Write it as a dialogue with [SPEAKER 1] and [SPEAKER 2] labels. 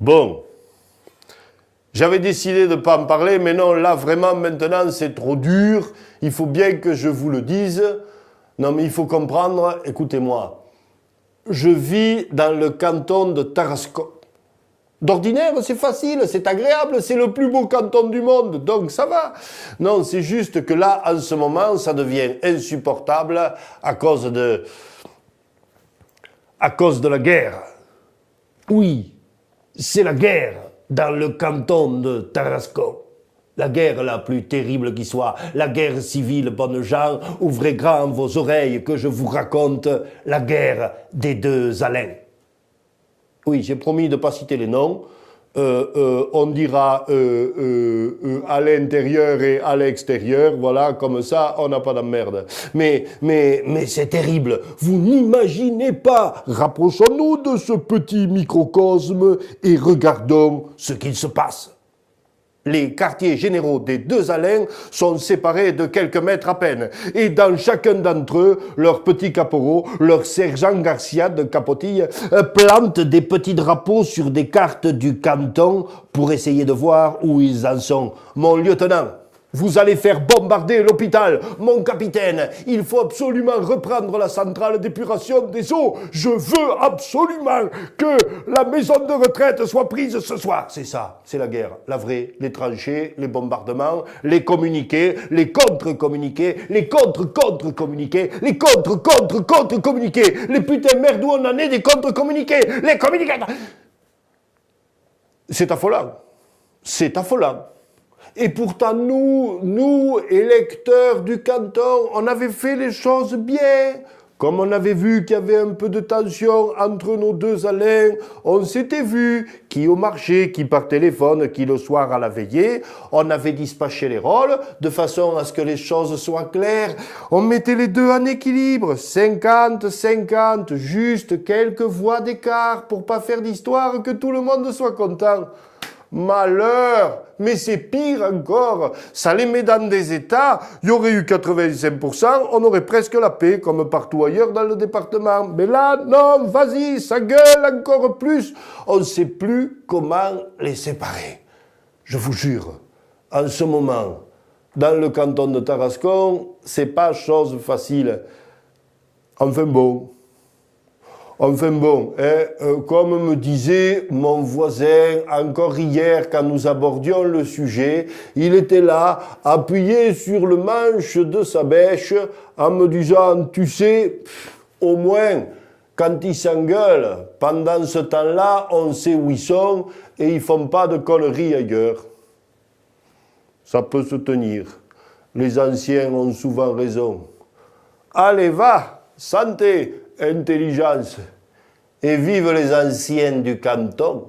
[SPEAKER 1] Bon, j'avais décidé de ne pas en parler, mais non, là, vraiment, maintenant, c'est trop dur. Il faut bien que je vous le dise. Non, mais il faut comprendre, écoutez-moi. Je vis dans le canton de Tarascon. D'ordinaire, c'est facile, c'est agréable, c'est le plus beau canton du monde, donc ça va. Non, c'est juste que là, en ce moment, ça devient insupportable à cause de la guerre. Oui, c'est la guerre dans le canton de Tarascon. La guerre la plus terrible qui soit, la guerre civile, bonnes gens, ouvrez grand vos oreilles que je vous raconte la guerre des deux Alains. Oui, j'ai promis de ne pas citer les noms. On dira à l'intérieur et à l'extérieur, voilà, comme ça, on n'a pas d'emmerde. Mais c'est terrible. Vous n'imaginez pas. Rapprochons-nous de ce petit microcosme et regardons ce qu'il se passe. Les quartiers généraux des deux Alains sont séparés de quelques mètres à peine. Et dans chacun d'entre eux, leur petit caporal, leur sergent Garcia de Capotille, plantent des petits drapeaux sur des cartes du canton pour essayer de voir où ils en sont. Mon lieutenant, vous allez faire bombarder l'hôpital. Mon capitaine, il faut absolument reprendre la centrale d'épuration des eaux. Je veux absolument que la maison de retraite soit prise ce soir. C'est ça, c'est la guerre. La vraie, les tranchées, les bombardements, les communiqués, les contre-communiqués, les contre-contre-communiqués, les contre-contre-contre-communiqués. Les putains merde où on en est des contre-communiqués. Les communiqués. C'est affolant. C'est affolant. Et pourtant, nous, électeurs du canton, on avait fait les choses bien. Comme on avait vu qu'il y avait un peu de tension entre nos deux Alains, on s'était vu, qui au marché, qui par téléphone, qui le soir à la veillée. On avait dispatché les rôles de façon à ce que les choses soient claires. On mettait les deux en équilibre, 50-50, juste quelques voix d'écart pour pas faire d'histoire, que tout le monde soit content. Malheur, mais c'est pire encore, ça les met dans des états, il y aurait eu 85%, on aurait presque la paix, comme partout ailleurs dans le département. Mais là, non, vas-y, ça gueule encore plus, on ne sait plus comment les séparer. Je vous jure, en ce moment, dans le canton de Tarascon, c'est pas chose facile. Enfin bon, comme me disait mon voisin encore hier quand nous abordions le sujet, il était là, appuyé sur le manche de sa bêche, en me disant, tu sais, au moins, quand ils s'engueulent, pendant ce temps-là, on sait où ils sont et ils font pas de conneries ailleurs. Ça peut se tenir. Les anciens ont souvent raison. Allez, va, santé, intelligence, et vive les anciens du canton.